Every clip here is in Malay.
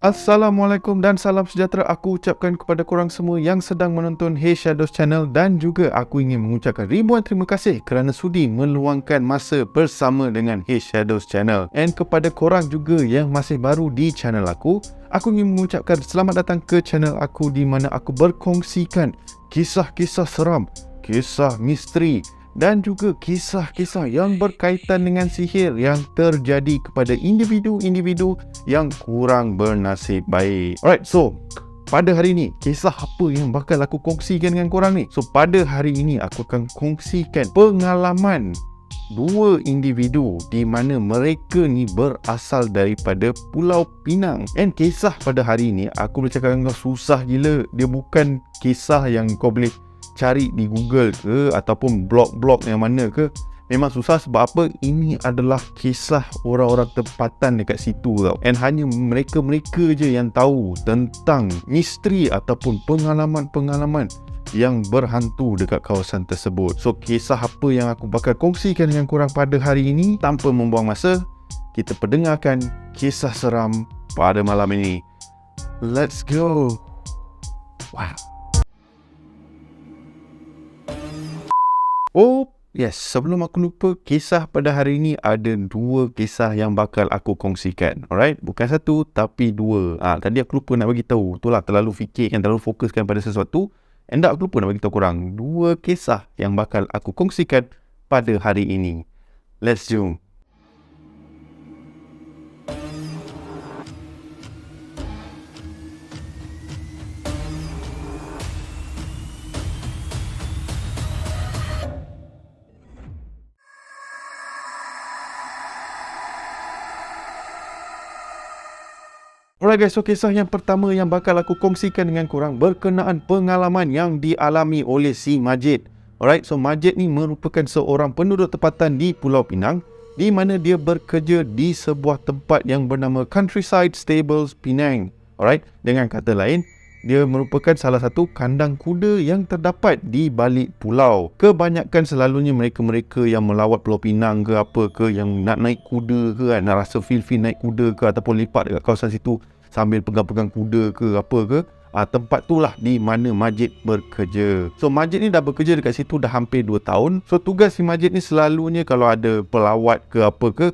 Assalamualaikum dan salam sejahtera aku ucapkan kepada korang semua yang sedang menonton Hey Shadows Channel, dan juga aku ingin mengucapkan ribuan terima kasih kerana sudi meluangkan masa bersama dengan Hey Shadows Channel. And kepada korang juga yang masih baru di channel aku ingin mengucapkan selamat datang ke channel aku di mana aku berkongsikan kisah-kisah seram, kisah misteri dan juga kisah-kisah yang berkaitan dengan sihir yang terjadi kepada individu-individu yang kurang bernasib baik. Alright, so pada hari ini, kisah apa yang bakal aku kongsikan dengan korang ni? So pada hari ini aku akan kongsikan pengalaman dua individu di mana mereka ni berasal daripada Pulau Pinang. And kisah pada hari ini aku boleh cakap dengan kau susah gila. Dia bukan kisah yang kau boleh cari di Google ke ataupun blog-blog yang mana ke. Memang susah sebab apa? Ini adalah kisah orang-orang tempatan dekat situ tau. And hanya mereka-mereka je yang tahu tentang misteri ataupun pengalaman-pengalaman yang berhantu dekat kawasan tersebut. So kisah apa yang aku bakal kongsikan dengan korang pada hari ini? Tanpa membuang masa, kita perdengarkan kisah seram pada malam ini. Let's go. Wow. Oh yes, sebelum aku lupa, kisah pada hari ini ada dua kisah yang bakal aku kongsikan. Alright, bukan satu tapi dua. Tadi aku lupa nak bagi tahu. Itulah, terlalu fikirkan, terlalu fokuskan pada sesuatu. And aku lupa nak bagi tahu korang dua kisah yang bakal aku kongsikan pada hari ini. Let's jump. Alright guys, so kisah yang pertama yang bakal aku kongsikan dengan korang berkenaan pengalaman yang dialami oleh si Majid. Alright, so Majid ni merupakan seorang penduduk tempatan di Pulau Pinang di mana dia bekerja di sebuah tempat yang bernama Countryside Stables Penang. Alright, dengan kata lain, dia merupakan salah satu kandang kuda yang terdapat di balik pulau. Kebanyakan selalunya mereka-mereka yang melawat Pulau Pinang ke apa ke, yang nak naik kuda ke kan, nak rasa feel-feel naik kuda ke ataupun lipat dekat kawasan situ sambil pegang-pegang kuda ke apa ke, tempat tu lah di mana Majid bekerja. So Majid ni dah bekerja dekat situ dah hampir 2 tahun. So tugas si Majid ni selalunya kalau ada pelawat ke apa ke,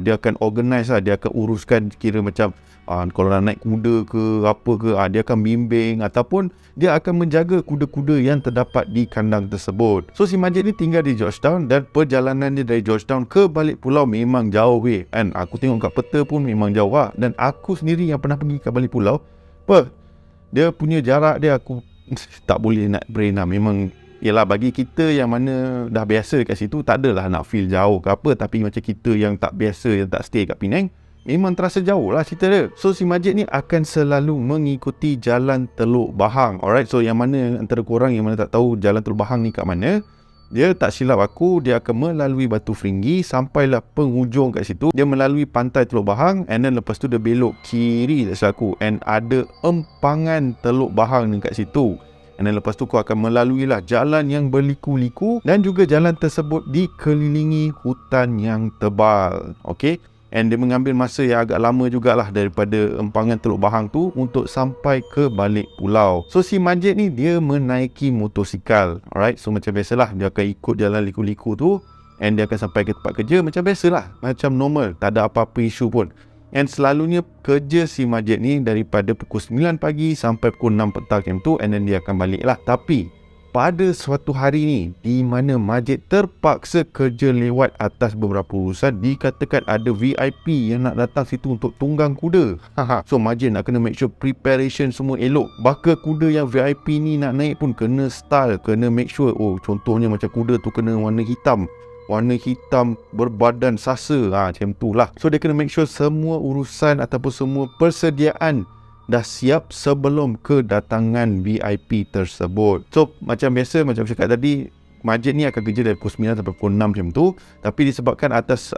dia akan organize lah, dia akan uruskan kira macam kalau nak naik kuda ke apa ke, dia akan bimbing ataupun dia akan menjaga kuda-kuda yang terdapat di kandang tersebut. So si Majid ni tinggal di Georgetown dan perjalanan dia dari Georgetown ke balik pulau memang jauh weh. And aku tengok kat peta pun memang jauh lah. Dan aku sendiri yang pernah pergi ke balik pulau, dia punya jarak dia aku tak boleh nak brain lah. Memang yelah, bagi kita yang mana dah biasa kat situ tak adalah nak feel jauh ke apa. Tapi macam kita yang tak biasa, yang tak stay kat Penang, memang terasa jauh lah cerita dia. So si Majid ni akan selalu mengikuti jalan Teluk Bahang. Alright, so yang mana antara korang yang mana tak tahu jalan Teluk Bahang ni kat mana, dia tak silap aku, dia akan melalui Batu Feringgi sampailah penghujung kat situ. Dia melalui pantai Teluk Bahang and then lepas tu dia belok kiri tak silap aku, and ada empangan Teluk Bahang ni kat situ. And then lepas tu kau akan melalui lah jalan yang berliku-liku, dan juga jalan tersebut dikelilingi hutan yang tebal. Okay, and dia mengambil masa yang agak lama jugalah daripada empangan Teluk Bahang tu untuk sampai ke balik pulau. So si Majid ni dia menaiki motosikal. Alright, so macam biasalah dia akan ikut jalan liku-liku tu, and dia akan sampai ke tempat kerja macam biasalah, macam normal, tak ada apa-apa isu pun. And selalunya kerja si Majid ni daripada pukul 9 pagi sampai pukul 6 petang macam tu, and then dia akan balik lah. Tapi pada suatu hari ni di mana Majid terpaksa kerja lewat atas beberapa urusan, dikatakan ada VIP yang nak datang situ untuk tunggang kuda. So Majid nak kena make sure preparation semua elok. Bakal kuda yang VIP ni nak naik pun kena style, kena make sure, contohnya macam kuda tu kena warna hitam berbadan sasa, macam tu lah. So dia kena make sure semua urusan ataupun semua persediaan dah siap sebelum kedatangan VIP tersebut. So macam biasa, macam cakap tadi, Majid ni akan kerja dari pukul 9 sampai pukul 6 macam tu. Tapi disebabkan atas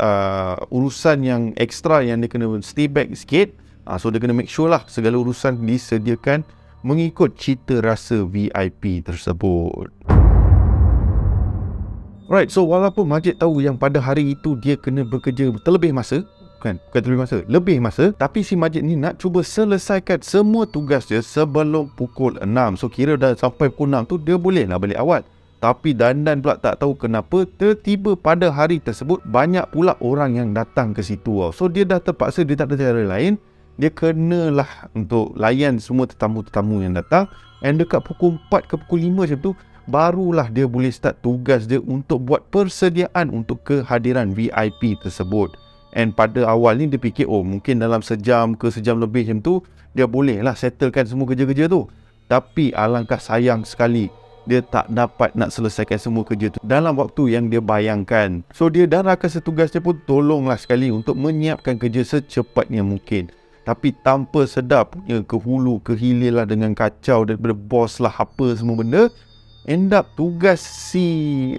urusan yang ekstra yang dia kena stay back sikit, so dia kena make sure lah segala urusan disediakan mengikut cita rasa VIP tersebut. Alright, so walaupun Majid tahu yang pada hari itu dia kena bekerja terlebih masa, kan. Bukan lebih masa, lebih masa. Tapi si Majid ni nak cuba selesaikan semua tugas dia sebelum pukul 6. So kira dah sampai pukul 6 tu dia boleh lah balik awal. Tapi Dandan pula tak tahu kenapa tiba-tiba pada hari tersebut banyak pula orang yang datang ke situ. So dia dah terpaksa, dia tak ada cara lain, dia kenalah untuk layan semua tetamu-tetamu yang datang. And dekat pukul 4 ke pukul 5 macam tu, barulah dia boleh start tugas dia untuk buat persediaan untuk kehadiran VIP tersebut. And pada awal ni dia fikir, oh mungkin dalam sejam ke sejam lebih macam tu dia boleh lah settlekan semua kerja-kerja tu. Tapi alangkah sayang sekali, dia tak dapat nak selesaikan semua kerja tu dalam waktu yang dia bayangkan. So dia dan rakan setugas dia pun tolonglah sekali untuk menyiapkan kerja secepatnya mungkin. Tapi tanpa sedar punya ke hulu ke hilir lah, dengan kacau daripada bos lah apa semua benda. End up tugas si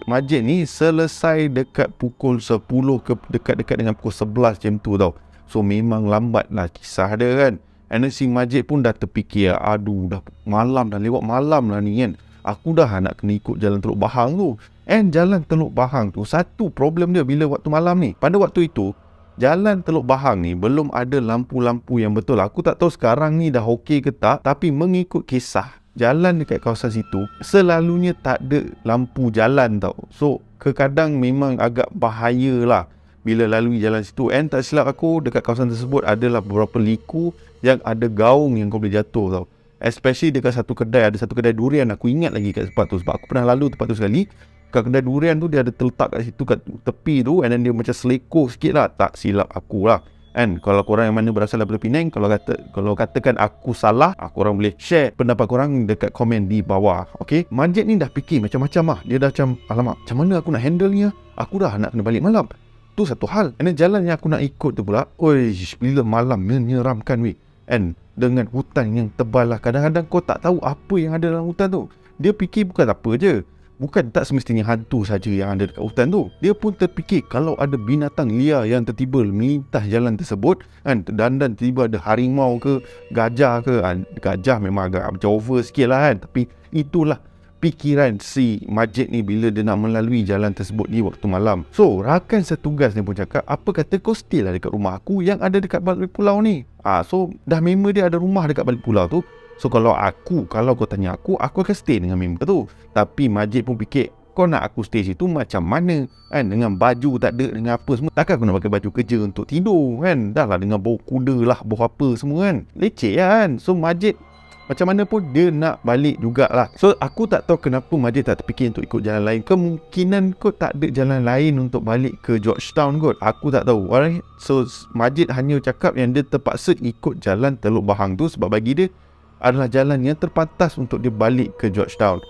Majid ni selesai dekat pukul 10 ke dekat-dekat dengan pukul 11 macam tu tau. So memang lambat lah kisah dia kan. And si Majid pun dah terfikir, aduh dah malam dah, lewat malam lah ni kan. Aku dah nak kena ikut jalan Teluk Bahang tu. And jalan Teluk Bahang tu satu problem dia bila waktu malam ni. Pada waktu itu jalan Teluk Bahang ni belum ada lampu-lampu yang betul. Aku tak tahu sekarang ni dah okey ke tak. Tapi mengikut kisah, jalan dekat kawasan situ selalunya tak ada lampu jalan tau. So kadang memang agak bahaya lah bila lalui jalan situ. And tak silap aku, dekat kawasan tersebut adalah beberapa liku yang ada gaung yang kau boleh jatuh tau. Especially dekat satu kedai, ada satu kedai durian, aku ingat lagi kat tempat tu sebab aku pernah lalu tempat tu sekali. Kat kedai durian tu dia ada terletak kat situ kat tepi tu, and then dia macam seleko sikit lah, tak silap aku lah. And kalau korang yang mana berasal daripada Penang, kalau katakan aku salah, korang boleh share pendapat korang dekat komen di bawah. Okay, Majid ni dah fikir macam-macam lah. Dia dah macam, alamak, macam mana aku nak handle ni lah? Aku dah nak kena balik malam. Tu satu hal. And then jalan yang aku nak ikut tu pula, bila malam menyeramkan weh. And dengan hutan yang tebal lah. Kadang-kadang kau tak tahu apa yang ada dalam hutan tu. Dia fikir bukan apa je, bukan tak semestinya hantu saja yang ada dekat hutan tu. Dia pun terfikir kalau ada binatang liar yang tertiba melintas jalan tersebut kan. Dan tiba ada harimau ke, gajah ke. Gajah memang agak macam over sikit lah kan. Tapi itulah fikiran si Majid ni bila dia nak melalui jalan tersebut di waktu malam. So rakan setugas ni pun cakap, apa kata kau stay lah dekat rumah aku yang ada dekat balik pulau ni. So dah member dia ada rumah dekat balik pulau tu. So kalau kau tanya aku akan stay dengan member tu. Tapi Majid pun fikir, kau nak aku stay situ macam mana kan, dengan baju tak ada, dengan apa semua. Takkan aku nak pakai baju kerja untuk tidur kan. Dah lah dengan bau kuda lah, bau apa semua kan. Leceh kan. So Majid macam mana pun dia nak balik jugalah. So aku tak tahu kenapa Majid tak terfikir untuk ikut jalan lain. Kemungkinan kot tak ada jalan lain untuk balik ke Georgetown kot. Aku tak tahu. Alright. So Majid hanya cakap yang dia terpaksa ikut jalan Teluk Bahang tu sebab bagi dia adalah jalan yang terpantas untuk dia balik ke Georgetown.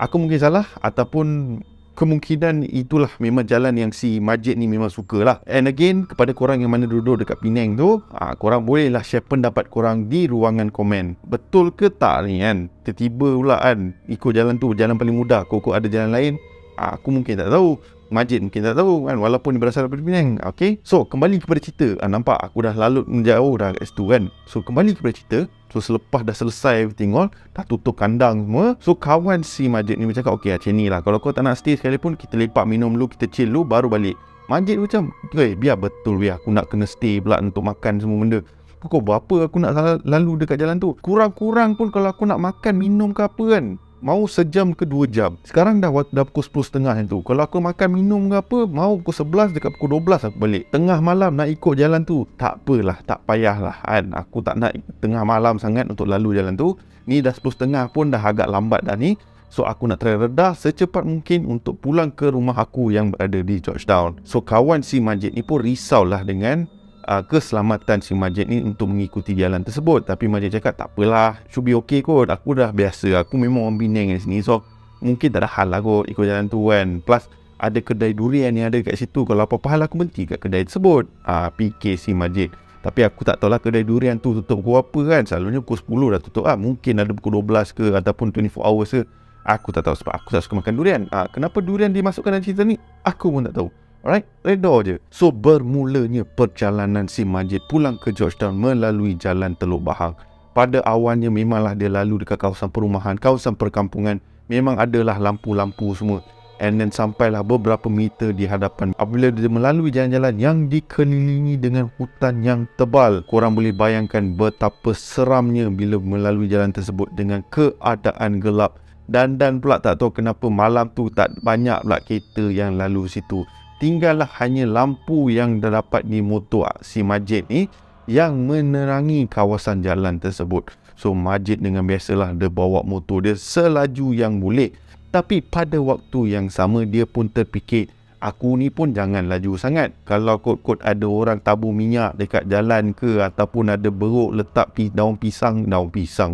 Aku mungkin salah, ataupun kemungkinan itulah memang jalan yang si Majid ni memang suka lah. And again, kepada korang yang mana duduk dekat Penang tu, korang bolehlah share pendapat korang di ruangan komen. Betul ke tak ni kan, tiba-tiba pula kan ikut jalan tu, jalan paling mudah, kok ada jalan lain. Aku mungkin tak tahu, Majid mungkin tak tahu kan, walaupun dia berasal daripada Penang. Okay, so kembali kepada cerita. Nampak aku dah lalut menjauh dah kat situ kan. So kembali kepada cerita. So selepas dah selesai everything all, dah tutup kandang semua. So kawan si Majid ni cakap, okay macam ni lah, kalau kau tak nak stay sekalipun, kita lepak minum dulu, kita chill dulu, baru balik. Majid macam, biar betul aku nak kena stay pula untuk makan semua benda. Pukul berapa aku nak lalu dekat jalan tu? Kurang-kurang pun kalau aku nak makan, minum ke apa kan, mau sejam ke 2 jam. Sekarang dah pukul 10.30 macam tu. Kalau aku makan minum ke apa, mau pukul 11, dekat pukul 12 aku balik. Tengah malam nak ikut jalan tu, tak apalah, tak payahlah kan. Aku tak nak tengah malam sangat untuk lalu jalan tu. Ni dah 10.30 pun dah agak lambat dah ni. So aku nak try redah secepat mungkin untuk pulang ke rumah aku yang berada di Georgetown. So kawan si Majid ni pun risaulah dengan keselamatan si Majid ni untuk mengikuti jalan tersebut. Tapi Majid cakap tak apalah, should be okay kot, aku dah biasa, aku memang orang Penang kat sini, so mungkin tak ada hal lah kot ikut jalan tu kan. Plus ada kedai durian yang ada kat situ, kalau apa-apa hal aku berhenti kat kedai tersebut. Fikir si Majid. Tapi aku tak tahulah kedai durian tu tutup pukul apa kan. Selalunya pukul 10 dah tutup mungkin ada pukul 12 ke ataupun 24 hours ke. Aku tak tahu sebab aku tak suka makan durian. Kenapa durian dimasukkan dalam cerita ni, aku pun tak tahu. Alright, reda je. So bermulanya perjalanan si Majid pulang ke Georgetown melalui jalan Teluk Bahang. Pada awalnya memanglah dia lalu dekat kawasan perumahan, kawasan perkampungan. Memang adalah lampu-lampu semua. And then sampailah beberapa meter di hadapan. Apabila dia melalui jalan-jalan yang dikelilingi dengan hutan yang tebal, korang boleh bayangkan betapa seramnya bila melalui jalan tersebut dengan keadaan gelap. Dan pula tak tahu kenapa malam tu tak banyak pula kereta yang lalu situ. Tinggallah hanya lampu yang dapat di motor si Majid ni yang menerangi kawasan jalan tersebut. So Majid dengan biasalah dia bawa motor dia selaju yang boleh. Tapi pada waktu yang sama dia pun terfikir, aku ni pun jangan laju sangat. Kalau kot-kot ada orang tabur minyak dekat jalan ke, ataupun ada beruk letak daun pisang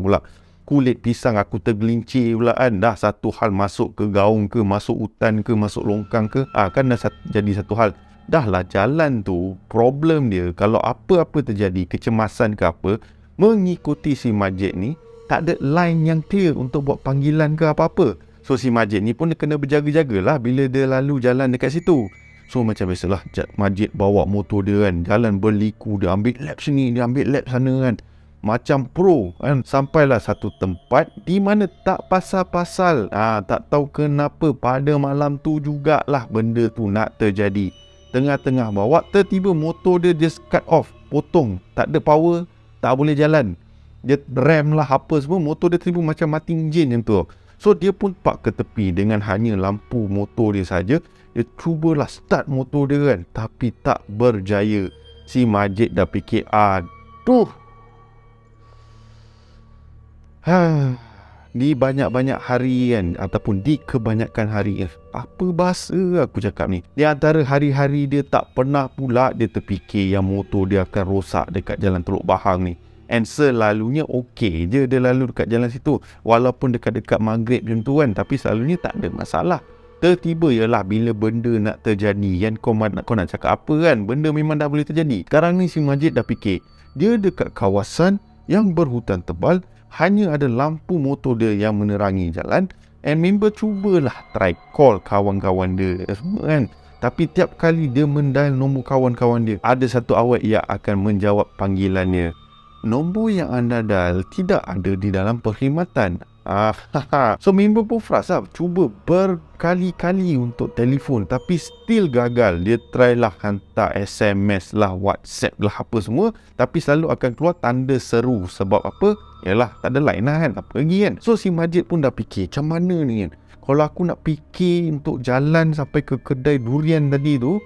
pula, kulit pisang aku tergelincir pula kan. Dah satu hal masuk ke gaung ke, masuk hutan ke, masuk longkang ke, kan dah jadi satu hal. Dah lah jalan tu, problem dia kalau apa-apa terjadi, kecemasan ke apa, mengikuti si Majid ni tak ada line yang clear untuk buat panggilan ke apa-apa. So si Majid ni pun dia kena berjaga-jagalah bila dia lalu jalan dekat situ. So macam biasalah Majid bawa motor dia kan, jalan berliku, dia ambil lap sini, dia ambil lap sana kan, macam pro kan. Sampailah satu tempat di mana tak pasal-pasal, tak tahu kenapa pada malam tu jugalah benda tu nak terjadi. Tengah-tengah bawa, tiba-tiba motor dia just cut off, potong, tak ada power, tak boleh jalan. Dia rem lah apa semua, motor dia tiba macam mati enjin macam tu. So dia pun park ke tepi dengan hanya lampu motor dia saja. Dia cubalah start motor dia kan, tapi tak berjaya. Si Majid dah fikir, aduh, di banyak-banyak hari kan, ataupun di kebanyakan hari, apa bahasa aku cakap ni, di antara hari-hari dia tak pernah pula dia terfikir yang motor dia akan rosak dekat jalan Teluk Bahang ni. And selalunya okey je dia lalu dekat jalan situ, walaupun dekat-dekat maghrib macam tu kan, tapi selalunya tak ada masalah. Tiba-tiba ialah bila benda nak terjadi kan, kau nak cakap apa kan, benda memang dah boleh terjadi. Sekarang ni si Majid dah fikir, dia dekat kawasan yang berhutan tebal, hanya ada lampu motor dia yang menerangi jalan. And member cubalah try call kawan-kawan dia semua kan, tapi tiap kali dia mendial nombor kawan-kawan dia, ada satu awak yang akan menjawab panggilannya. Nombor yang anda dial tidak ada di dalam perkhidmatan. So member pun frust lah, cuba berkali-kali untuk telefon tapi still gagal. Dia try lah hantar SMS lah, WhatsApp lah apa semua, tapi selalu akan keluar tanda seru. Sebab apa? Yalah tak ada line lah kan, apa lagi kan. So si Majid pun dah fikir, macam mana ni kan, kalau aku nak fikir untuk jalan sampai ke kedai durian tadi tu,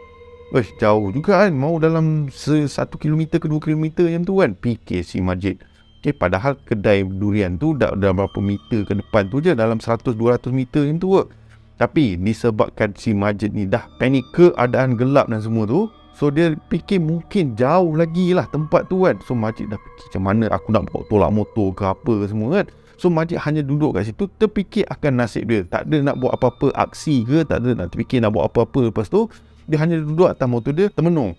jauh juga kan, mau dalam 1 kilometer ke 2 kilometer macam tu kan, fikir si Majid. Padahal kedai durian tu dah berapa meter ke depan tu je, dalam 100-200 meter macam tu ke. Tapi disebabkan si Majid ni dah panik, keadaan gelap dan semua tu, so dia fikir mungkin jauh lagi lah tempat tu kan. So Majid dah fikir macam mana aku nak bawa tolak motor ke apa ke semua kan. So Majid hanya duduk kat situ, terfikir akan nasib dia, tak ada nak buat apa-apa aksi ke, tak ada nak terfikir nak buat apa-apa. Lepas tu dia hanya duduk atas motor dia, termenung,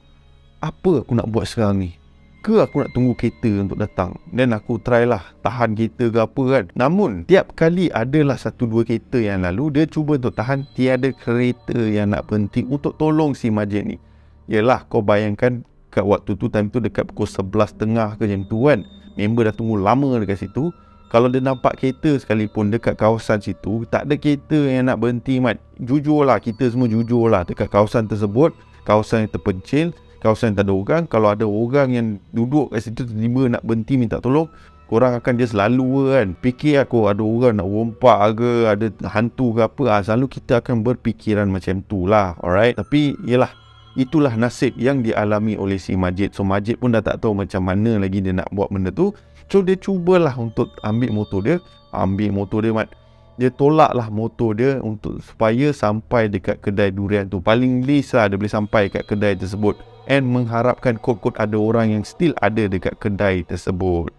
apa aku nak buat sekarang ni, ke aku nak tunggu kereta untuk datang, dan aku try lah tahan kereta ke apa kan. Namun tiap kali adalah 1-2 kereta yang lalu, dia cuba untuk tahan, tiada kereta yang nak berhenti untuk tolong si Majid ni. Yelah, kau bayangkan kat waktu tu, time tu dekat pukul 11.30 ke macam tu kan, member dah tunggu lama dekat situ. Kalau dia nampak kereta sekalipun dekat kawasan situ, tak ada kereta yang nak berhenti, Mat. Jujur lah, kita semua jujur lah, dekat kawasan tersebut, kawasan yang terpencil, kawasan yang tak ada orang. Kalau ada orang yang duduk kat situ tiba-tiba nak berhenti minta tolong, korang akan just lalu kan. Fikir aku ada orang nak rompak ke, ada hantu ke apa, selalu kita akan berfikiran macam tu lah, alright. Tapi yelah, itulah nasib yang dialami oleh si Majid. So Majid pun dah tak tahu macam mana lagi dia nak buat benda tu. So dia cubalah untuk ambil motor dia, Mat. Dia tolak lah motor dia untuk supaya sampai dekat kedai durian tu. Paling least lah dia boleh sampai kat kedai tersebut, and mengharapkan kot-kot ada orang yang still ada dekat kedai tersebut.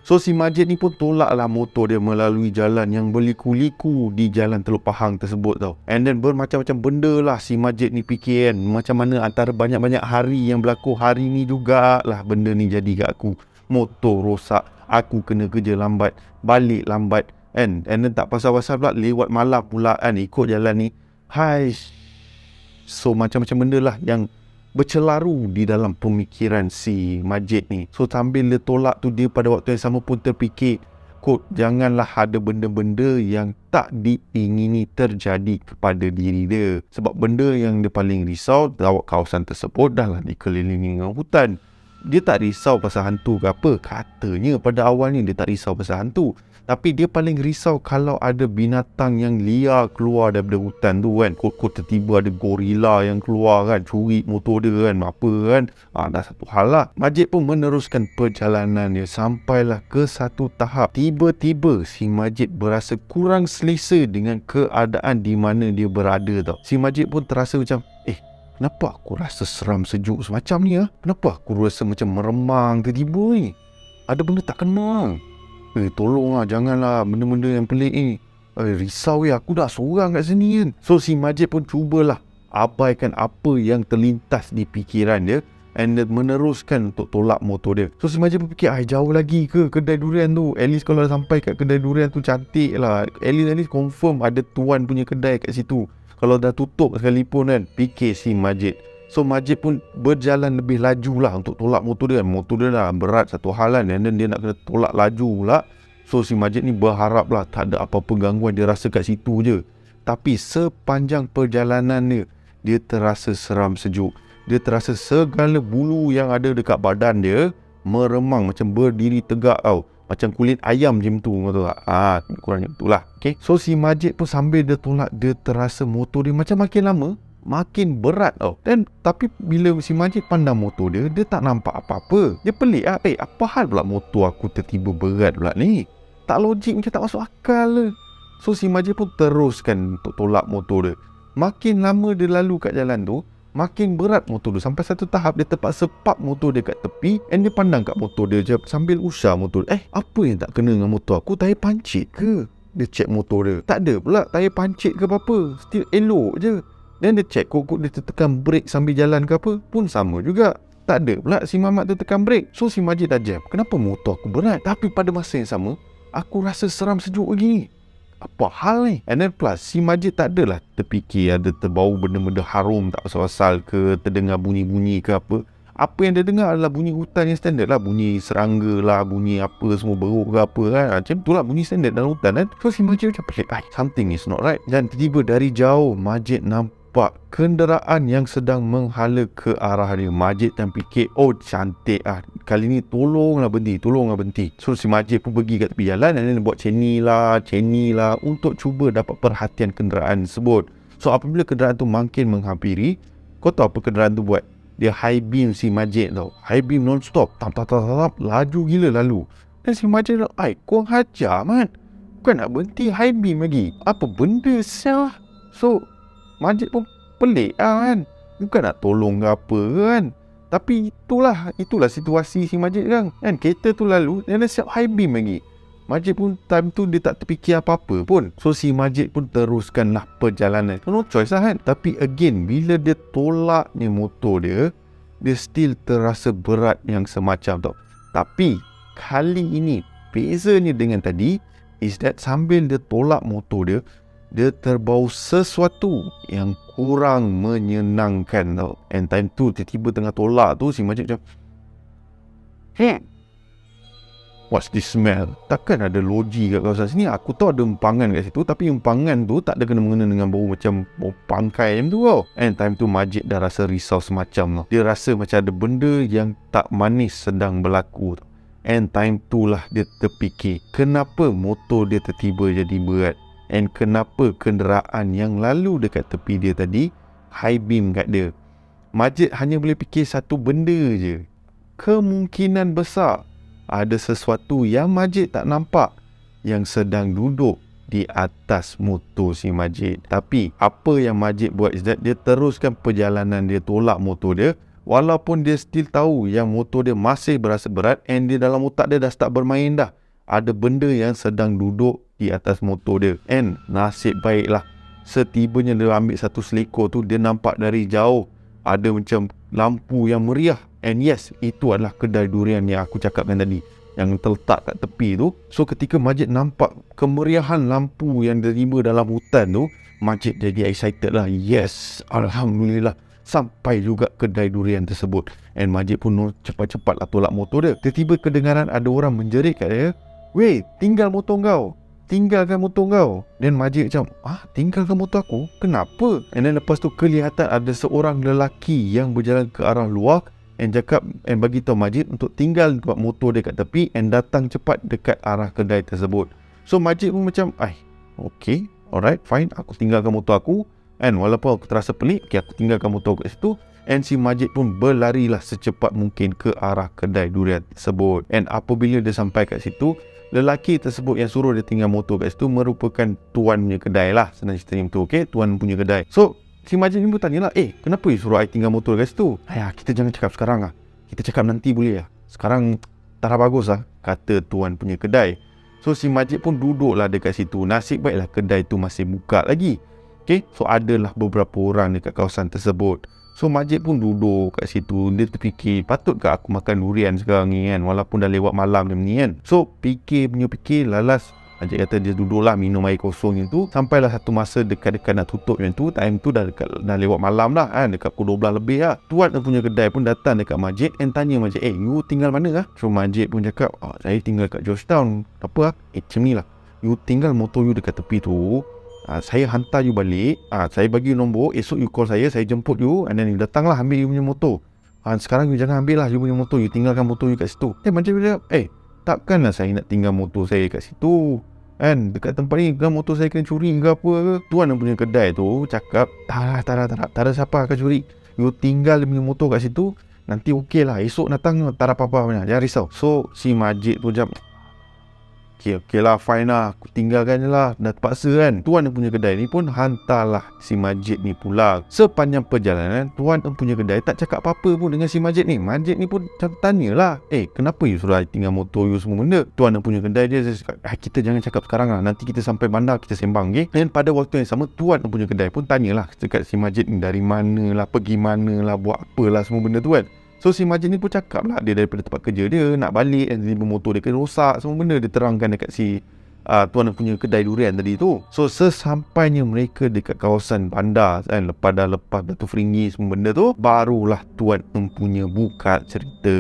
So si Majid ni pun tolak lah motor dia melalui jalan yang berliku-liku di jalan Teluk Bahang tersebut tau. And then bermacam-macam benda lah si Majid ni fikir kan, macam mana antara banyak-banyak hari yang berlaku, hari ni jugalah benda ni jadi kat aku. Motor rosak, aku kena kerja lambat, balik lambat kan. And then tak pasal-pasal pula lewat malam pula kan, ikut jalan ni. So macam-macam benda lah yang bercelaru di dalam pemikiran si Majid ni. So sambil dia tolak tu, dia pada waktu yang sama pun terfikir, quote, janganlah ada benda-benda yang tak diingini terjadi kepada diri dia. Sebab benda yang dia paling risau, kawasan tersebut dah lah dikelilingi dengan hutan. Dia tak risau pasal hantu ke apa. Katanya pada awalnya dia tak risau pasal hantu, tapi dia paling risau kalau ada binatang yang liar keluar daripada hutan tu kan. Kod tiba-tiba ada gorila yang keluar kan, curi motor dia kan, apa kan. Dah satu hal lah. Majid pun meneruskan perjalanan dia sampailah ke satu tahap. Tiba-tiba si Majid berasa kurang selesa dengan keadaan di mana dia berada tau. Si Majid pun terasa macam, kenapa aku rasa seram sejuk semacam ni ah? Kenapa aku rasa macam meremang tiba-tiba ni? Ada benda tak kenal. Tolonglah, janganlah benda-benda yang pelik ni. Risau aku dah seorang kat sini kan. So si Majid pun cubalah abaikan apa yang terlintas di fikiran dia and meneruskan untuk tolak motor dia. So si Majid pun fikir, jauh lagi ke kedai durian tu? At least kalau dah sampai kat kedai durian tu cantik lah. At least confirm ada tuan punya kedai kat situ. Kalau dah tutup sekalipun kan, fikir si Majid. So Majid pun berjalan lebih laju lah untuk tolak motor dia. Motor dia dah berat satu hal kan, and then dia nak kena tolak laju pula. So si Majid ni berharap lah tak ada apa-apa gangguan dia rasa kat situ je. Tapi sepanjang perjalanan dia terasa seram sejuk. Dia terasa segala bulu yang ada dekat badan dia meremang macam berdiri tegak tau. Macam kulit ayam macam tu, kau tahu tak? Kurang macam tu lah. Okay? So si Majid pun sambil dia tolak, dia terasa motor dia macam makin lama makin berat tau. Dan tapi bila si Majid pandang motor dia, dia tak nampak apa-apa. Dia pelik lah, apa hal pula motor aku tiba-tiba berat pula ni? Tak logik, macam tak masuk akal le. So si Majid pun teruskan untuk tolak motor dia. Makin lama dia lalu kat jalan tu, makin berat motor dia. Sampai satu tahap dia terpaksa park motor dia kat tepi, and dia pandang kat motor dia je sambil usah motor. Apa yang tak kena dengan motor aku? Tayar pancit ke? Dia check motor dia, tak ada pula tayar pancit ke apa-apa. Still elok je. Dan dia check kok dia tertekan brake sambil jalan ke apa, pun sama juga. Tak ada pula si Mamat tu tekan brake. So si Majid dah jam, kenapa motor aku berat? Tapi pada masa yang sama, aku rasa seram sejuk lagi. Apa hal ni? And then plus si Majid tak adalah terfikir ada terbau benda-benda harum tak pasal-pasal ke, terdengar bunyi-bunyi ke apa. Apa yang dia dengar adalah bunyi hutan yang standard lah. Bunyi serangga lah, bunyi apa semua beruk ke apa kan. Macam tu lah bunyi standard dalam hutan kan. So si Majid macam pelik, something is not right. Dan tiba-tiba dari jauh Majid nampak kenderaan yang sedang menghala ke arah dia. Majid dan fikir, cantik ah. Kali ni tolonglah berhenti. So si Majid pun pergi kat tepi jalan dan dia buat ceni lah untuk cuba dapat perhatian kenderaan tersebut. So apabila kenderaan tu makin menghampiri, kau tahu apa kenderaan tu buat? Dia high beam si Majid tau. High beam non-stop. Tap, laju gila lalu. Dan si Majid dah, kau hajar man. Bukan nak berhenti high beam lagi. Apa benda sial? So Majid pun pelik kan. Bukan nak tolong ke apa kan. Tapi itulah situasi si Majid kan. Kereta tu lalu, dia dah siap high beam lagi. Majid pun time tu dia tak terfikir apa-apa pun. So si Majid pun teruskanlah perjalanan. No choice lah kan. Tapi again, bila dia tolak ni motor dia still terasa berat yang semacam tau. Tapi kali ini bezanya dengan tadi is that sambil dia tolak motor dia terbau sesuatu yang kurang menyenangkan tau. And time tu tiba-tiba tengah tolak tu si Majid macam, what's this smell? Takkan ada loji kat kawasan sini. Aku tahu ada empangan kat situ, tapi empangan tu tak ada kena-mengena dengan bau macam bau pangkai macam tu tau. And time tu Majid dah rasa risau semacam tau. Dia rasa macam ada benda yang tak manis sedang berlaku tau. And time tu lah dia terfikir, kenapa motor dia tiba-tiba jadi berat? And kenapa kenderaan yang lalu dekat tepi dia tadi high beam kat dia? Majid hanya boleh fikir satu benda je. Kemungkinan besar ada sesuatu yang Majid tak nampak yang sedang duduk di atas motor si Majid. Tapi apa yang Majid buat is that dia teruskan perjalanan dia tolak motor dia, walaupun dia still tahu yang motor dia masih berasa berat, and dia dalam otak dia dah start bermain dah. Ada benda yang sedang duduk di atas motor dia. And nasib baiklah, setibanya dia ambil satu selekor tu, dia nampak dari jauh ada macam lampu yang meriah. And yes, itu adalah kedai durian yang aku cakapkan tadi, yang terletak kat tepi tu. So ketika Majid nampak kemeriahan lampu yang diterima dalam hutan tu, Majid jadi excited lah. Yes, Alhamdulillah, sampai juga kedai durian tersebut. And Majid pun cepat-cepat lah tolak motor dia. Tiba-tiba kedengaran ada orang menjerit kat dia, "Weh, tinggal motor kau. Tinggalkan motor kau." Dan Majid macam, tinggalkan motor aku? Kenapa? And then lepas tu kelihatan ada seorang lelaki yang berjalan ke arah luar and bagi tahu Majid untuk tinggal buat motor dia kat tepi and datang cepat dekat arah kedai tersebut. So Majid pun macam, okay, alright, fine, aku tinggalkan motor aku. And walaupun aku terasa pelik, okay, aku tinggalkan motor kat situ. And si Majid pun berlarilah secepat mungkin ke arah kedai durian tersebut. And apabila dia sampai kat situ, lelaki tersebut yang suruh dia tinggal motor kat situ merupakan tuan punya kedai lah. Senang ceritanya betul, okay? Tuan punya kedai. So si Majid ni pun tanyalah, kenapa you suruh I tinggal motor kat situ? Kita jangan cakap sekarang lah. Kita cakap nanti boleh lah. Sekarang tak bagus lah, kata tuan punya kedai. So si Majid pun duduklah dekat situ. Nasib baiklah kedai tu masih buka lagi. Okay, so adalah beberapa orang dekat kawasan tersebut. So Majid pun duduk kat situ. Dia terfikir, patutkah aku makan durian sekarang ni kan, walaupun dah lewat malam macam ni kan. So fikir lalas Majid kata dia duduklah minum air kosong tu. Sampailah satu masa dekat-dekat nak tutup macam tu. Time tu dah lewat malam dah kan, dekat pukul 12 lebih lah. Tuan punya kedai pun datang dekat Majid and tanya Majid, you tinggal mana lah? So Majid pun cakap, saya tinggal kat Georgetown. Apa lah? Macam ni lah, you tinggal motor you dekat tepi tu, saya hantar you balik, saya bagi nombor, esok you call saya jemput you, and then you datanglah ambil you punya motor. Sekarang you jangan ambil lah you punya motor, you tinggalkan motor you kat situ. Macam dia, takkanlah saya nak tinggal motor saya kat situ kan, dekat tempat ni kan motor saya kena curi ke apa ke. Tuan yang punya kedai tu cakap, tak ada siapa akan curi, you tinggal dia punya motor kat situ, nanti okey lah, esok datang tak ada apa-apa punya, jangan risau. So si Majid tu macam, Okay lah, fine lah, aku tinggalkan je lah, dah terpaksa kan. Tuan yang punya kedai ni pun hantarlah si Majid ni pulang. Sepanjang perjalanan, tuan yang punya kedai tak cakap apa-apa pun dengan si Majid ni. Majid ni pun tanyalah, kenapa you suruh I tinggal motor you semua benda? Tuan yang punya kedai dia cakap, kita jangan cakap sekarang lah, nanti kita sampai bandar kita sembang, okay? Dan pada waktu yang sama, tuan yang punya kedai pun tanyalah dekat si Majid ni, dari mana lah, pergi mana lah, buat apalah semua benda tu kan. So si Majid ni pun cakap lah, dia daripada tempat kerja dia nak balik dan tiba motor dia kena rosak, semua benda dia terangkan dekat si tuan yang punya kedai durian tadi tu. So sesampainya mereka dekat kawasan bandar kan, lepas Batu Feringgi semua benda tu, barulah tuan empunya buka cerita.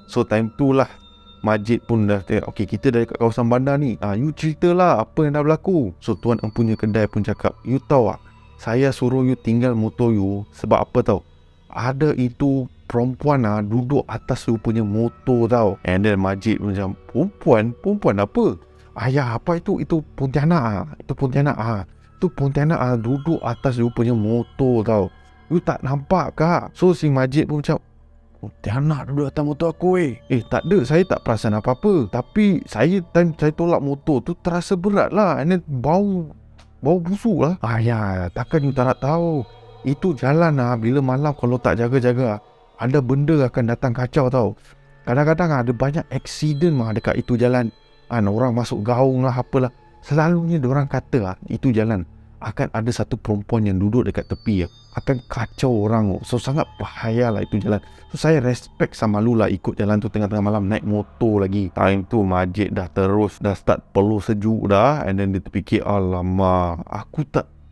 So time tu lah Majid pun dah okay, kita dah dekat kawasan bandar ni, you ceritalah apa yang dah berlaku. So tuan empunya kedai pun cakap, you tahu tak, saya suruh you tinggal motor you sebab apa tahu? Ada itu perempuan duduk atas you punya motor tau. And then Majid macam, perempuan apa? Apa itu? Itu Pontianak. Itu Pontianak duduk atas you punya motor tau. You tak nampak kah? So si Majid pun macam, Pontianak duduk atas motor aku tak ada, saya tak perasan apa-apa. Tapi saya tolak motor tu terasa berat lah. And then bau busuk lah. Takkan you tak nak tahu. Itu jalan bila malam kalau tak jaga-jaga, ada benda akan datang kacau tau. Kadang-kadang ada banyak aksiden dekat itu jalan. Orang masuk gaung lah apalah. Selalunya diorang kata itu jalan akan ada satu perempuan yang duduk dekat tepi akan kacau orang. So sangat bahaya lah itu jalan. So saya respect sama lu lah ikut jalan tu tengah-tengah malam naik motor lagi. Time tu Majid dah start peluh sejuk dah. And then dia terfikir, alamak,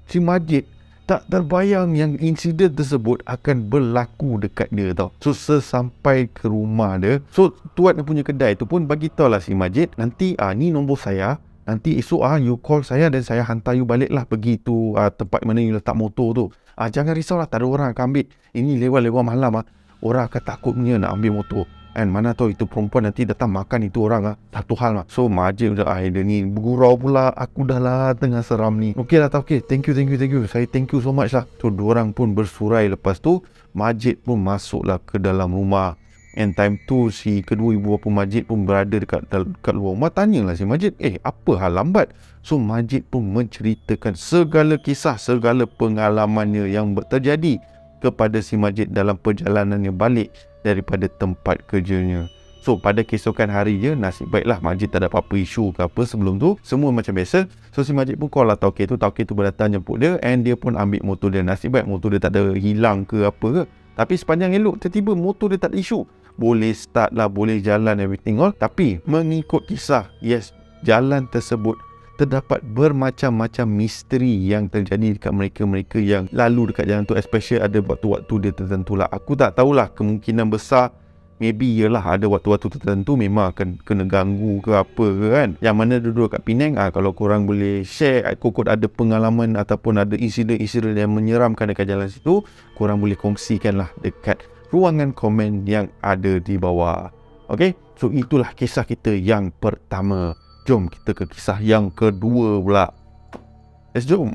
si Majid tak terbayang yang insiden tersebut akan berlaku dekat dia tau. So sesampai ke rumah dia, so tuan yang punya kedai tu pun bagi tahu lah si Majid, nanti ni nombor saya, nanti esok you call saya dan saya hantar you balik lah pergi tu tempat mana you letak motor tu. Jangan risau lah, tak ada orang akan ambil. Ini lewat malam orang akan takutnya nak ambil motor. And mana tahu itu perempuan nanti datang makan itu orang satu hal lah. So Majid macam, dia ni bergurau pula, aku dah lah tengah seram ni. Okey lah, okay, thank you, saya thank you so much lah. So diorang pun bersurai. Lepas tu Majid pun masuklah ke dalam rumah. And time tu si kedua ibu bapa Majid pun berada dekat luar rumah. Tanyalah si Majid, apa hal lambat? So Majid pun menceritakan segala kisah, segala pengalamannya yang terjadi kepada si Majid dalam perjalanannya balik daripada tempat kerjanya. So pada keesokan hari je, nasib baiklah Majid tak ada apa-apa isu ke apa sebelum tu, semua macam biasa. So si Majid pun call lah tauke tu berdatang jemput dia, and dia pun ambil motor dia. Nasib baik motor dia tak ada hilang ke apa ke, tapi sepanjang elok tiba-tiba motor dia tak ada isu, boleh start lah, boleh jalan, everything all. Tapi mengikut kisah, jalan tersebut terdapat bermacam-macam misteri yang terjadi dekat mereka-mereka yang lalu dekat jalan tu, especially ada waktu-waktu dia tertentu lah. Aku tak tahulah, kemungkinan besar maybe yelah ada waktu-waktu tertentu memang akan kena ganggu ke apa ke kan. Yang mana duduk kat Penang, kalau korang boleh share, kod ada pengalaman ataupun ada insiden-insiden yang menyeramkan dekat jalan situ, korang boleh kongsikan lah dekat ruangan komen yang ada di bawah. Okay, so itulah kisah kita yang pertama. Jom kita ke kisah yang kedua pula. Let's jom.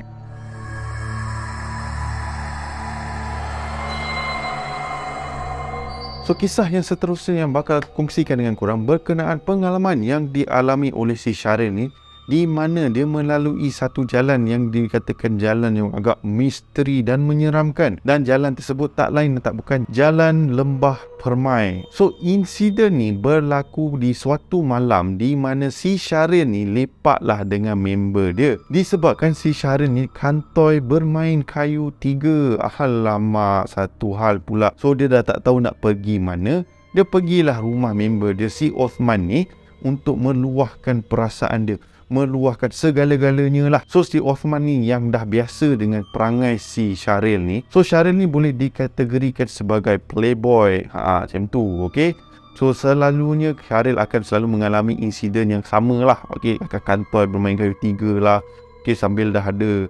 So, kisah yang seterusnya yang bakal aku kongsikan dengan korang berkenaan pengalaman yang dialami oleh si Syaril ni, di mana dia melalui satu jalan yang dikatakan jalan yang agak misteri dan menyeramkan, dan jalan tersebut tak lain tak bukan Jalan Lembah Permai. So, insiden ni berlaku di suatu malam di mana si Syaril ni lepaklah dengan member dia, disebabkan si Syaril ni kantoi bermain kayu 3. Alamak, satu hal pula. So, dia dah tak tahu nak pergi mana. Dia pergilah rumah member dia, si Osman ni, untuk meluahkan perasaan dia, meluahkan segala-galanya lah. So, si Osman ni yang dah biasa dengan perangai si Syaril ni. So, Syaril ni boleh dikategorikan sebagai playboy. Macam tu, okay. So, selalunya Syaril akan selalu mengalami insiden yang sama lah. Okay, akan kantoi bermain kayu 3 lah. Okay, sambil dah ada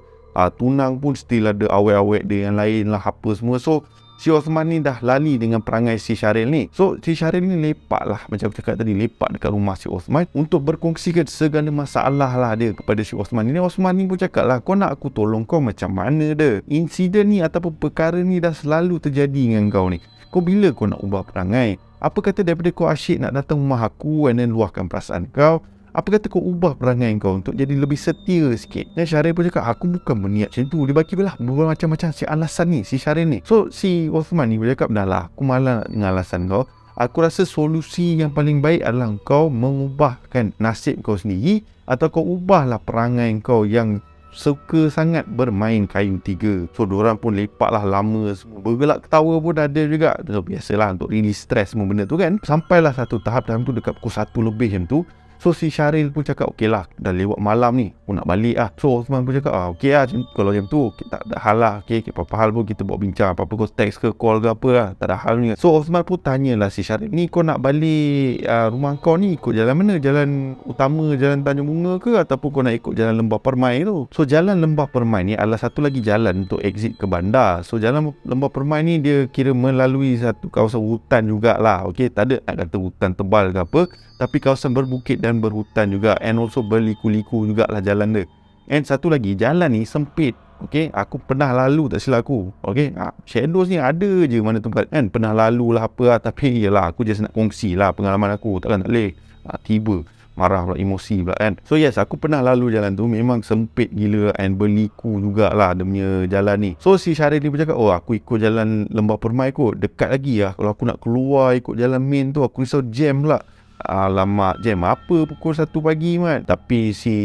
tunang pun still ada awet-awet dia yang lain lah, apa semua. So, si Osman ni dah lali dengan perangai si Syaril ni. So, si Syaril ni lepak lah, macam aku cakap tadi, lepak dekat rumah si Osman untuk berkongsikan segala masalah lah dia kepada si Osman ni. Osman ni pun cakap lah, kau nak aku tolong kau macam mana dah? Insiden ni ataupun perkara ni dah selalu terjadi dengan kau ni. Kau bila kau nak ubah perangai? Apa kata daripada kau asyik nak datang rumah aku and then luahkan perasaan kau, apa kata kau ubah perangai kau untuk jadi lebih setia sikit? Dan Syaril pun cakap, aku bukan berniat macam tu. Dia bagi belah macam-macam si alasan ni, si Syaril ni. So, si Osman ni boleh cakap, dah lah, aku malas dengan alasan kau. Aku rasa solusi yang paling baik adalah kau mengubahkan nasib kau sendiri, atau kau ubahlah perangai kau yang suka sangat bermain kayu 3. So, diorang pun lepak lah lama semua. Bergelak ketawa pun ada juga. So, biasalah untuk release stress semua benda tu kan. Sampailah satu tahap dalam tu dekat pukul 1 lebih macam tu. So, si Syaril pun cakap, okey lah, dah lewat malam ni, aku nak balik lah. So, Osman pun cakap, okey lah, kalau macam tu, tak ada hal lah. Okey, apa-apa hal pun kita buat bincang. Apa-apa kau text ke call ke apa lah, tak ada hal ni. So, Osman pun tanyalah si Syaril, ni kau nak balik rumah kau ni ikut jalan mana? Jalan utama, jalan Tanjung Bunga ke? Ataupun kau nak ikut jalan Lembah Permai tu? So, jalan Lembah Permai ni adalah satu lagi jalan untuk exit ke bandar. So, jalan Lembah Permai ni dia kira melalui satu kawasan hutan jugalah. Okey, tak ada nak kata hutan tebal ke apa, tapi kawasan berbukit dan berhutan juga, and also berliku-liku jugalah jalan dia. And satu lagi, jalan ni sempit. Okay, aku pernah lalu tak silap aku. Okay, Shadows ni ada je mana tempat kan, pernah lalu lah apa lah. Tapi yelah, aku just nak kongsi lah pengalaman aku. Takkan tak boleh tiba marah pula, emosi pula kan. So yes, aku pernah lalu jalan tu, memang sempit gila and berliku jugalah dia punya jalan ni. So si Syaril ni pun cakap, oh aku ikut jalan Lembah Permai kot, dekat lagi lah. Kalau aku nak keluar ikut jalan main tu, aku risau jam pula. Alamak, jam apa pukul 1 pagi Mat. Tapi si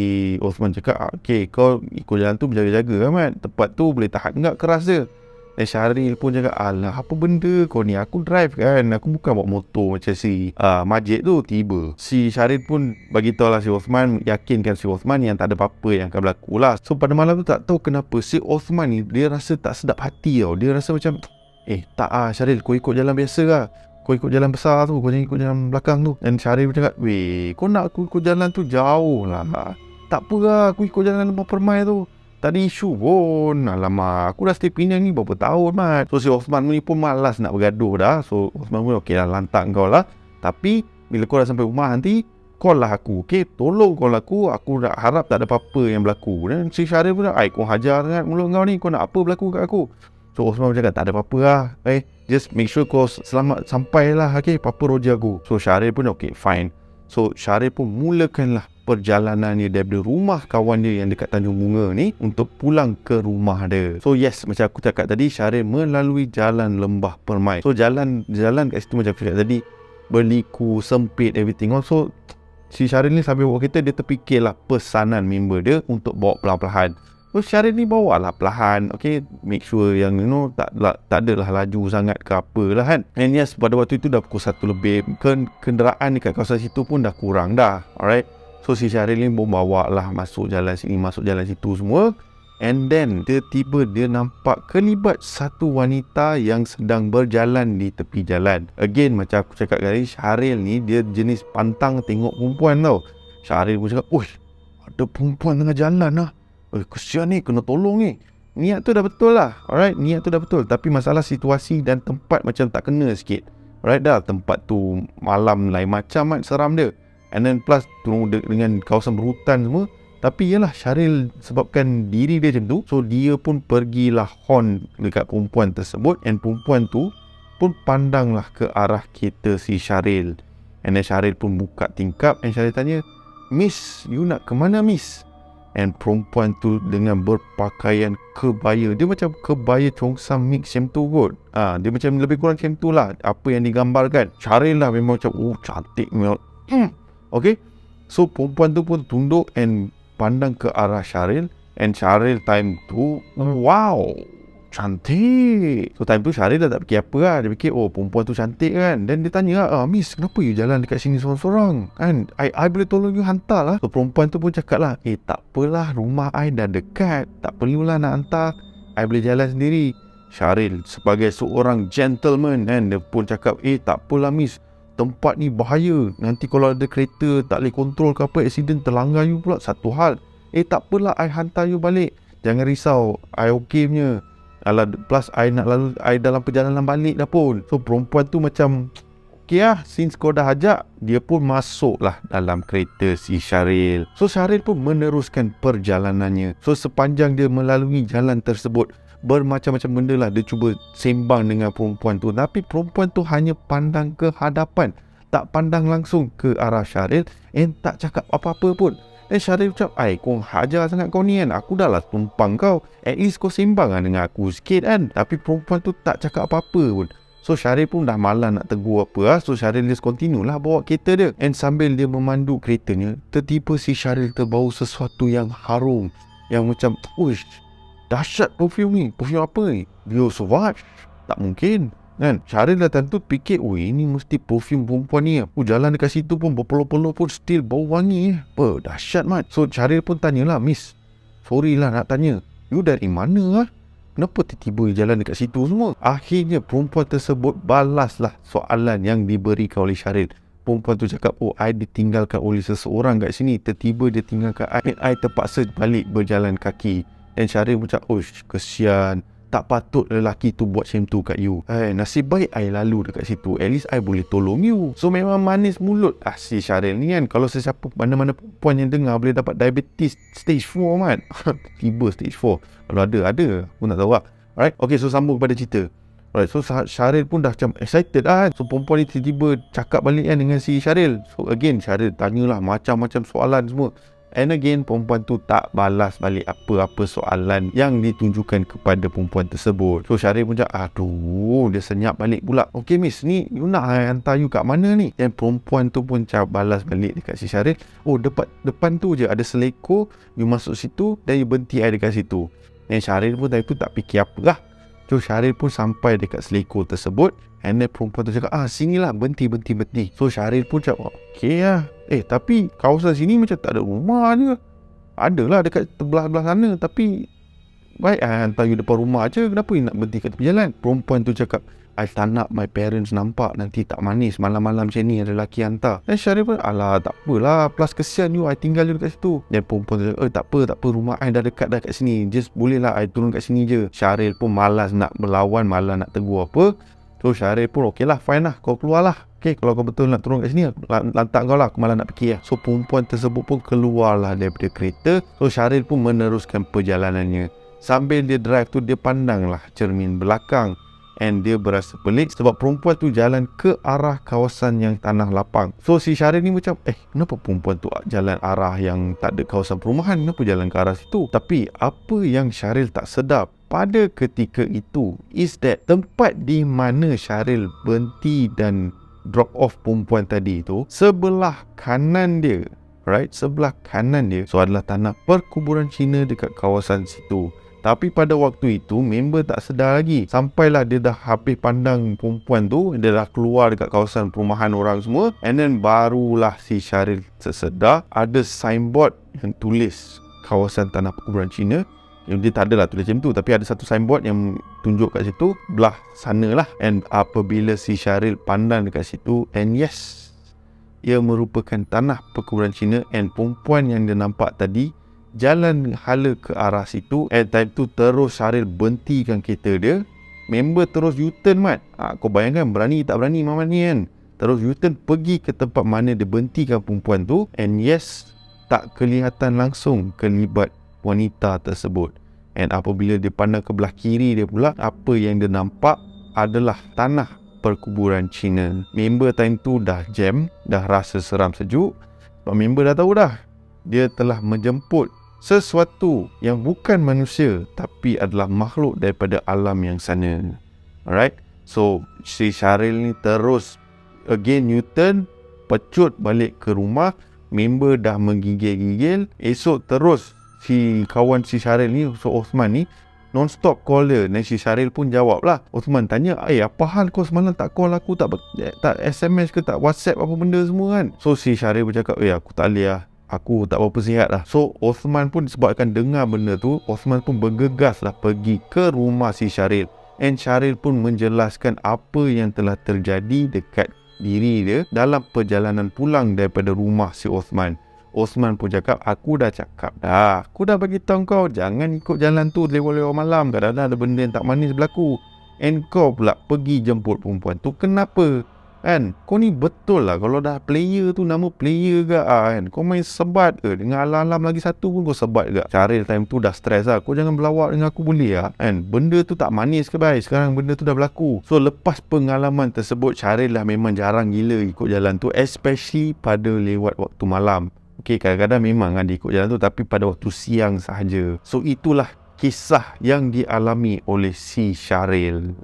Osman cakap, okey, kau ikut jalan tu berjaga-jaga kan Mat, tempat tu boleh tahan enggak keras dia. Dan Syaril pun cakap, alah apa benda kau ni, aku drive kan, aku bukan bawa motor macam si Majid tu. Tiba si Syaril pun bagi tahu lah si Osman, yakinkan si Osman yang tak ada apa-apa yang akan berlaku lah. So pada malam tu tak tahu kenapa si Osman ni dia rasa tak sedap hati tau. Dia rasa macam, tak Syaril, kau ikut jalan biasa lah, kau ikut jalan besar tu, kau jangan ikut jalan belakang tu. Dan Syaril pun cakap, weh, kau nak aku ikut jalan tu jauh lah. Tak apa lah, aku ikut jalan Lembah Permai tu, tak ada isu pun. Alamak, aku dah stay Penang ni berapa tahun Mat. So si Osman ni pun malas nak bergaduh dah. So Osman pun okey lah, lantak kau lah. Tapi bila kau dah sampai rumah nanti, call lah aku, okey? Tolong call aku dah harap tak ada apa-apa yang berlaku. Dan si Syaril pun cakap, kau hajar sangat mulut kau ni, kau nak apa berlaku kat aku? So Osman pun cakap, tak ada apa-apa lah, just make sure kau selamat sampai lah, okay? Apa-apa roja aku. So Syaril pun okay, fine. So Syaril pun mulakanlah perjalanan dia daripada rumah kawan dia yang dekat Tanjung Bunga ni untuk pulang ke rumah dia. So yes, macam aku cakap tadi, Syaril melalui jalan Lembah Permai. So jalan kat situ macam aku cakap tadi, berliku, sempit, everything. Also si Syaril ni sambil bawa kereta, dia terfikirlah pesanan member dia untuk bawa perlahan-lahan. So Syaril ni bawa lah perlahan, okay, make sure yang tak adalah laju sangat ke apa lah kan. And yes, pada waktu itu dah pukul 1 lebih, kenderaan dekat kawasan situ pun dah kurang dah, alright. So si Syaril ni pun bawa lah masuk jalan sini, masuk jalan situ semua. And then tiba-tiba dia nampak kelibat satu wanita yang sedang berjalan di tepi jalan. Again, macam aku cakap tadi, Syahril ni dia jenis pantang tengok perempuan tau. Syahril pun cakap, "Oi, ada perempuan tengah jalan lah. Kesian ni, kena tolong ni." Niat tu dah betul lah. Alright, niat tu dah betul. Tapi masalah situasi dan tempat macam tak kena sikit. Alright dah, tempat tu malam lain macam kan, seram dia. And then plus dengan kawasan berhutan semua. Tapi yalah, Syahril sebabkan diri dia macam tu, so dia pun pergilah horn dekat perempuan tersebut. And perempuan tu pun pandanglah ke arah kereta si Syahril. And then Syahril pun buka tingkap. And Syahril tanya, "Miss, you nak ke mana, Miss?" And perempuan tu dengan berpakaian kebaya, dia macam kebaya Cheongsam mix macam tu kot. Dia macam lebih kurang macam tu lah apa yang digambarkan. Syahril lah memang macam, "Oh, cantik." Okay, so perempuan tu pun tunduk and pandang ke arah Syahril. And Syahril time tu, wow, cantik. So time tu Syahril dah tak fikir apa lah. Dia fikir, oh, perempuan tu cantik kan. Dan dia tanya lah, "Miss, kenapa you jalan dekat sini sorang-sorang? Kan, I boleh tolong you hantar lah." So perempuan tu pun cakap lah, "Tak apalah, rumah I dah dekat. Tak perlulah nak hantar. I boleh jalan sendiri." Syahril sebagai seorang gentleman kan, dia pun cakap, "Tak apalah, Miss. Tempat ni bahaya. Nanti kalau ada kereta tak boleh kontrol ke apa, accident terlanggar you pula satu hal. Tak apalah, I hantar you balik. Jangan risau, I okay punya. Alah, plus I nak lalu, I dalam perjalanan balik dah pun." So perempuan tu macam, "Okay lah, since kau dah ajak." Dia pun masuk lah dalam kereta si Syahril. So Syahril pun meneruskan perjalanannya. So sepanjang dia melalui jalan tersebut, bermacam-macam benda lah dia cuba sembang dengan perempuan tu. Tapi perempuan tu hanya pandang ke hadapan, tak pandang langsung ke arah Syahril, and tak cakap apa-apa pun. Dan Syahril ucap, "Kau hajar sangat kau ni kan. Aku dah lah tumpang kau. At least kau sembang lah dengan aku sikit kan." Tapi perempuan tu tak cakap apa-apa pun. So Syahril pun dah malas nak tegur apa lah. So Syahril just continue lah bawa kereta dia. And sambil dia memandu keretanya, tiba-tiba si Syahril terbau sesuatu yang harum, yang macam, "Uish, dahsyat perfume ni. Perfume apa ni? Bio Sauvage? Tak mungkin." Kan? Syahril dah tentu fikir, ini mesti perfume perempuan ni. Jalan dekat situ pun berpeluh-peluh pun still bau wangi. Dahsyat mat. So Syahril pun tanyalah, "Miss, sorry lah nak tanya, you dari mana lah? Kenapa tiba-tiba jalan dekat situ semua?" Akhirnya perempuan tersebut balaslah soalan yang diberikan oleh Syahril. Perempuan tu cakap, "I ditinggalkan oleh seseorang kat sini. Tiba-tiba dia tinggalkan I terpaksa balik berjalan kaki." Dan Syahril pun cakap, "Oh, kesian. Tak patut lelaki tu buat macam tu kat you. Nasib baik I lalu dekat situ. At least I boleh tolong you." So memang manis mulut si Syahril ni kan. Kalau sesiapa mana-mana perempuan yang dengar boleh dapat diabetes stage 4 kan. Tiba stage 4. Kalau ada. Aku tak tahu lah. Alright, okay, so sambung kepada cerita. Alright, so Syahril pun dah macam excited lah kan. So perempuan ni tiba-tiba cakap balik kan dengan si Syahril. So again, Syahril tanyalah macam-macam soalan semua. And again, perempuan tu tak balas balik apa-apa soalan yang ditunjukkan kepada perempuan tersebut. So Syahril pun cakap, aduh, dia senyap balik pula. "Okay, Miss, ni you nak hantar you kat mana ni?" Dan perempuan tu pun cakap balas balik dekat si Syahril, depan tu je ada selekor, you masuk situ dan you berhenti I dekat situ. Dan Syahril pun tadi tu tak fikir apa lah. So Syahril pun sampai dekat selekor tersebut. And then perempuan tu cakap, "Sinilah, berhenti." So Syahril pun cakap, "Okay lah. Tapi kawasan sini macam tak ada rumah je. Adalah dekat belah-belah sana. Tapi baik hantar you depan rumah je. Kenapa you nak berhenti kat tepi jalan?" Perempuan tu cakap, "I tak nak my parents nampak. Nanti tak manis malam-malam macam ni ada lelaki hantar." Dan Syahril pun, "Alah, tak apalah. Plus kesian you, I tinggal you dekat situ." Dan perempuan tu cakap, tak apa. Rumah I dah dekat dah kat sini. Just bolehlah I turun kat sini je." Syahril pun malas nak berlawan, malas nak tegur apa. So Syahril pun, "Okay lah, fine lah. Kau keluar lah. Okay, kalau kau betul nak turun kat sini, lantak kau lah. Aku malah nak fikir lah." So perempuan tersebut pun keluarlah daripada kereta. So Syahril pun meneruskan perjalanannya. Sambil dia drive tu, dia pandanglah cermin belakang. And dia berasa pelik sebab perempuan tu jalan ke arah kawasan yang tanah lapang. So si Syahril ni macam, kenapa perempuan tu jalan arah yang tak ada kawasan perumahan? Kenapa jalan ke arah situ? Tapi apa yang Syahril tak sedap pada ketika itu is that tempat di mana Syahril berhenti dan drop off perempuan tadi tu, sebelah kanan dia, sebelah kanan dia, so adalah tanah perkuburan Cina dekat kawasan situ. Tapi pada waktu itu member tak sedar lagi. Sampailah dia dah habis pandang perempuan tu, dia dah keluar dekat kawasan perumahan orang semua. And then barulah si Syahril tersedar ada signboard yang tulis kawasan tanah perkuburan Cina. Dia tak adalah tulis macam tu, tapi ada satu signboard yang tunjuk kat situ belah sana lah. And apabila si Syaril pandang dekat situ, and yes, ia merupakan tanah perkuburan Cina. And perempuan yang dia nampak tadi jalan hala ke arah situ. And time tu terus Syaril berhentikan kereta dia. Member terus U-turn, Mat. Kau bayangkan berani tak berani Mamat ni kan. Terus U-turn pergi ke tempat mana dia berhentikan perempuan tu. And yes, tak kelihatan langsung kelibat wanita tersebut. And apabila dia pandang ke belah kiri dia pula, apa yang dia nampak adalah tanah perkuburan Cina. Member time tu dah jam, dah rasa seram sejuk. Sebab member dah tahu dah, dia telah menjemput sesuatu yang bukan manusia, tapi adalah makhluk daripada alam yang sana. Alright, so si Syaril ni terus again U-turn, pecut balik ke rumah. Member dah menggigil-gigil. Esok terus si kawan si Syaril ni, so Osman ni, non-stop call dia. Dan si Syaril pun jawab lah. Osman tanya, apa hal kau semalam tak call aku, tak SMS ke, tak WhatsApp apa benda semua kan. So si Syaril bercakap, aku tak boleh lah, aku tak berapa sihat lah. So Osman pun sebabkan dengar benda tu, Osman pun bergegas lah pergi ke rumah si Syaril. And Syaril pun menjelaskan apa yang telah terjadi dekat diri dia dalam perjalanan pulang daripada rumah si Osman. Osman pun cakap, aku dah cakap dah, aku dah bagi tahu kau jangan ikut jalan tu lewat-lewat malam, kadang-kadang ada benda yang tak manis berlaku. And kau pula pergi jemput perempuan tu, kenapa? Kan, kau ni betul lah kalau dah player tu nama player ke kan. Kau main sebat ke, dengan alam-alam lagi satu pun kau sebat ke. Syaril time tu dah stres lah, kau jangan berlawak dengan aku boleh lah kan. Benda tu tak manis ke baik, sekarang benda tu dah berlaku. So lepas pengalaman tersebut, Syaril lah memang jarang gila ikut jalan tu, especially pada lewat waktu malam. Okay, kadang-kadang memang kan dia ikut jalan tu, tapi pada waktu siang sahaja. So itulah kisah yang dialami oleh si Syaril.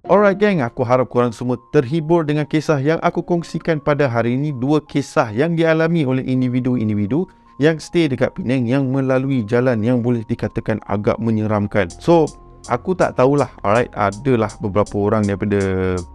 Alright gang, aku harap korang semua terhibur dengan kisah yang aku kongsikan pada hari ini. Dua kisah yang dialami oleh individu-individu yang stay dekat Penang, yang melalui jalan yang boleh dikatakan agak menyeramkan. So, aku tak tahulah, alright, adalah beberapa orang daripada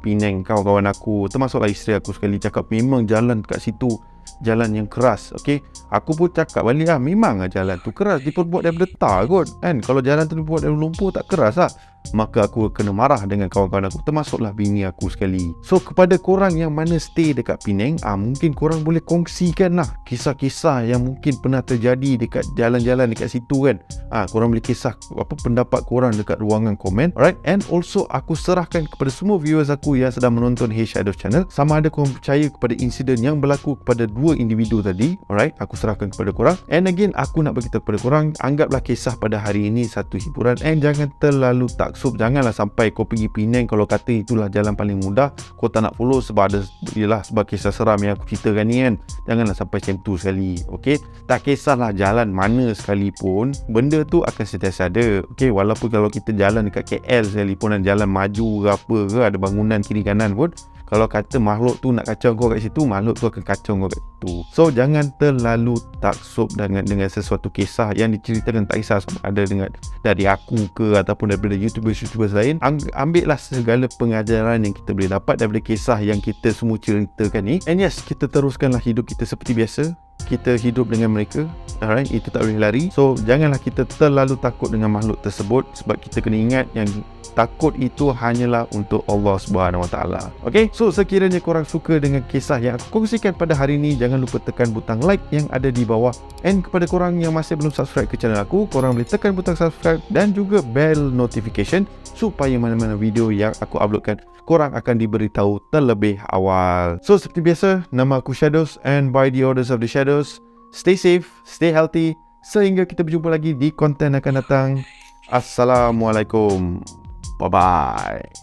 Penang, kawan-kawan aku, termasuklah isteri aku sekali, cakap memang jalan kat situ jalan yang keras. Okay, aku pun cakap balik lah, memang lah jalan tu keras, diperbuat daripada tar kot kan. Kalau jalan tu dibuat dari lumpur tak keras lah. Maka aku kena marah dengan kawan-kawan aku, termasuklah bini aku sekali. So kepada korang yang mana stay dekat Penang, mungkin korang boleh kongsikan lah kisah-kisah yang mungkin pernah terjadi dekat jalan-jalan dekat situ kan. Korang boleh kisah apa pendapat korang dekat ruangan komen. Alright, and also aku serahkan kepada semua viewers aku yang sedang menonton Hey Shadows channel, sama ada korang percaya kepada insiden yang berlaku kepada dua individu tadi. Alright, aku serahkan kepada korang. And again, aku nak beritahu kepada korang, anggaplah kisah pada hari ini satu hiburan, and jangan terlalu taksub. Janganlah sampai kau pergi Penang, kalau kata itulah jalan paling mudah, kau tak nak follow sebab ada, yelah, sebab kisah seram yang aku ceritakan ni kan. Janganlah sampai macam tu sekali. Okay, tak kisahlah jalan mana sekalipun, benda tu akan sentiasa ada. Okay, walaupun kalau kita jalan dekat KL sekalipun dan jalan maju ke apa ke, ada bangunan kiri kanan pun, kalau kata makhluk tu nak kacau kau kat situ, makhluk tu akan kacau kau kat situ. So jangan terlalu taksub dengan sesuatu kisah yang diceritakan, tak kisah ada dengan dari aku ke ataupun daripada YouTubers lain. Ambillah segala pengajaran yang kita boleh dapat daripada kisah yang kita semua ceritakan ni. And yes, kita teruskanlah hidup kita seperti biasa. Kita hidup dengan mereka. Alright, itu tak boleh lari. So janganlah kita terlalu takut dengan makhluk tersebut, sebab kita kena ingat yang takut itu hanyalah untuk Allah Subhanahu Wa Taala. Okay, so sekiranya korang suka dengan kisah yang aku kongsikan pada hari ini, jangan lupa tekan butang like yang ada di bawah. And kepada korang yang masih belum subscribe ke channel aku, korang boleh tekan butang subscribe dan juga bell notification, supaya mana-mana video yang aku uploadkan, korang akan diberitahu terlebih awal. So seperti biasa, nama aku Shadows, and by the orders of the Shadows, stay safe, stay healthy, sehingga kita berjumpa lagi di konten akan datang. Assalamualaikum. Bye-bye.